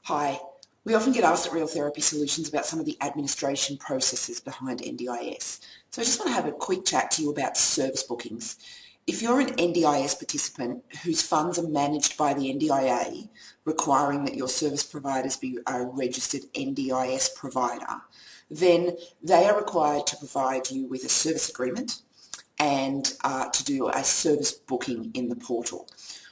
Hi. We often get asked at Real Therapy Solutions about some of the administration processes behind NDIS. So I just want to have a quick chat to you about service bookings. If you're an NDIS participant whose funds are managed by the NDIA, requiring that your service providers be a registered NDIS provider, then they are required to provide you with a service agreement and to do a service booking in the portal.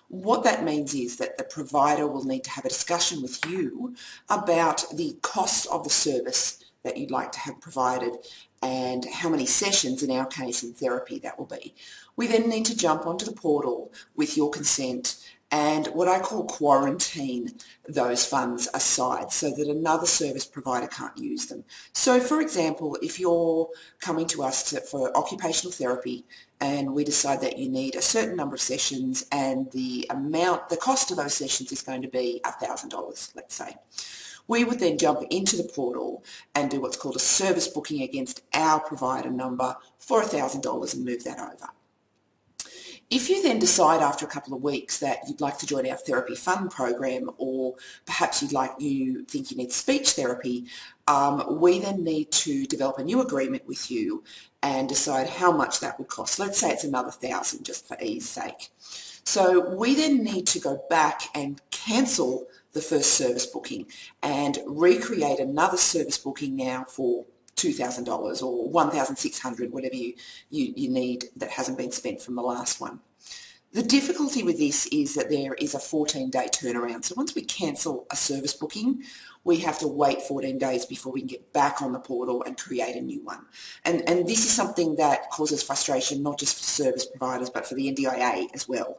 What that means is that the provider will need to have a discussion with you about the cost of the service that you'd like to have provided and how many sessions, in our case in therapy, that will be. We then need to jump onto the portal with your consent and what I call quarantine those funds aside so that another service provider can't use them. So for example, if you're coming to us for occupational therapy and we decide that you need a certain number of sessions and the cost of those sessions is going to be $1,000, let's say. We would then jump into the portal and do what's called a service booking against our provider number for $1,000 and move that over. If you then decide after a couple of weeks that you'd like to join our therapy fund program, or perhaps you think you need speech therapy, we then need to develop a new agreement with you and decide how much that would cost. Let's say it's another $1,000 just for ease sake. So we then need to go back and cancel the first service booking and recreate another service booking now for $2,000 or $1,600, whatever you need that hasn't been spent from the last one. The difficulty with this is that there is a 14-day turnaround. So once we cancel a service booking, we have to wait 14 days before we can get back on the portal and create a new one. And this is something that causes frustration not just for service providers but for the NDIA as well.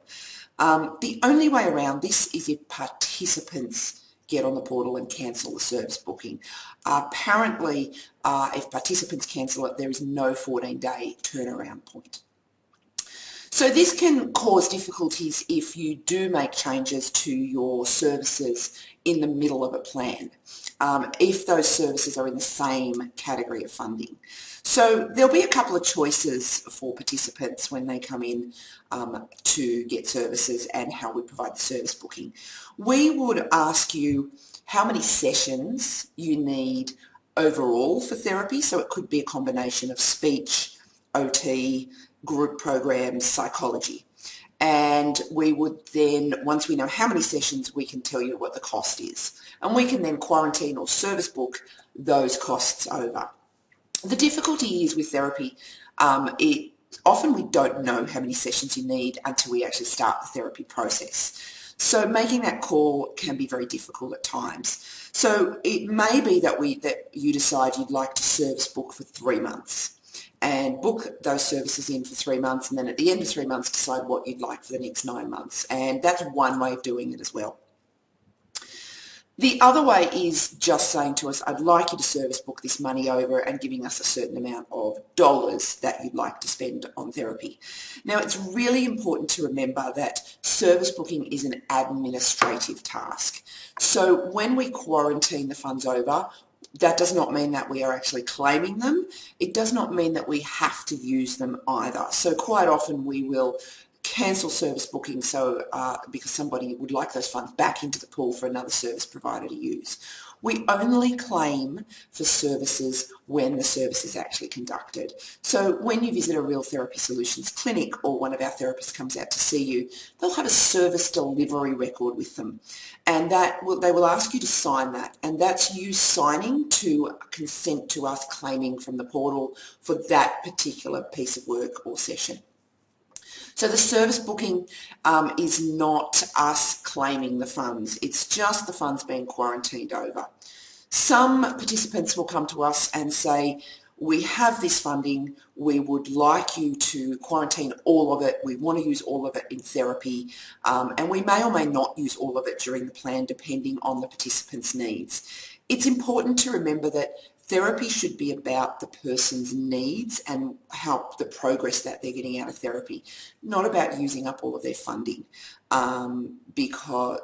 The only way around this is if participants get on the portal and cancel the service booking. Apparently, if participants cancel it, there is no 14-day turnaround point. So this can cause difficulties if you do make changes to your services in the middle of a plan, if those services are in the same category of funding. So there'll be a couple of choices for participants when they come in to get services and how we provide the service booking. We would ask you how many sessions you need overall for therapy, so it could be a combination of speech, OT, group programs, psychology. And we would then, once we know how many sessions, we can tell you what the cost is. And we can then quarantine or service book those costs over. The difficulty is with therapy, often we don't know how many sessions you need until we actually start the therapy process. So making that call can be very difficult at times. So it may be that you decide you'd like to service book for 3 months and book those services in for 3 months, and then at the end of 3 months decide what you'd like for the next 9 months. And that's one way of doing it as well. The other way is just saying to us, I'd like you to service book this money over and giving us a certain amount of dollars that you'd like to spend on therapy. Now, it's really important to remember that service booking is an administrative task. So when we quarantine the funds over, that does not mean that we are actually claiming them. It does not mean that we have to use them either. So quite often we will cancel service booking because somebody would like those funds back into the pool for another service provider to use. We only claim for services when the service is actually conducted. So when you visit a Real Therapy Solutions clinic or one of our therapists comes out to see you, they'll have a service delivery record with them, and they will ask you to sign that, and that's you signing to consent to us claiming from the portal for that particular piece of work or session. So the service booking is not us claiming the funds, it's just the funds being quarantined over. Some participants will come to us and say, we have this funding, we would like you to quarantine all of it, we want to use all of it in therapy, and we may or may not use all of it during the plan depending on the participant's needs. It's important to remember that therapy should be about the person's needs and help the progress that they're getting out of therapy, not about using up all of their funding, because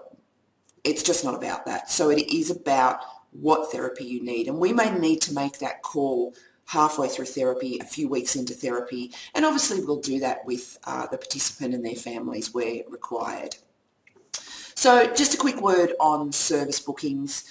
it's just not about that. So it is about what therapy you need, and we may need to make that call halfway through therapy, a few weeks into therapy, and obviously we'll do that with the participant and their families where required. So just a quick word on service bookings.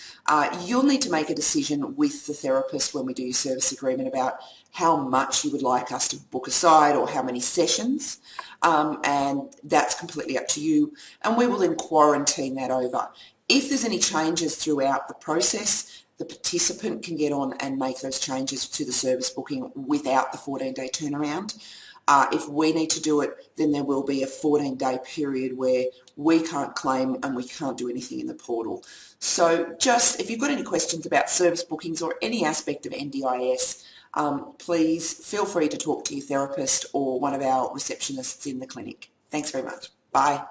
You'll need to make a decision with the therapist when we do your service agreement about how much you would like us to book aside or how many sessions, and that's completely up to you, and we will then quarantine that over. If there's any changes throughout the process, the participant can get on and make those changes to the service booking without the 14-day turnaround. If we need to do it, then there will be a 14-day period where we can't claim and we can't do anything in the portal. So just, if you've got any questions about service bookings or any aspect of NDIS, please feel free to talk to your therapist or one of our receptionists in the clinic. Thanks very much. Bye.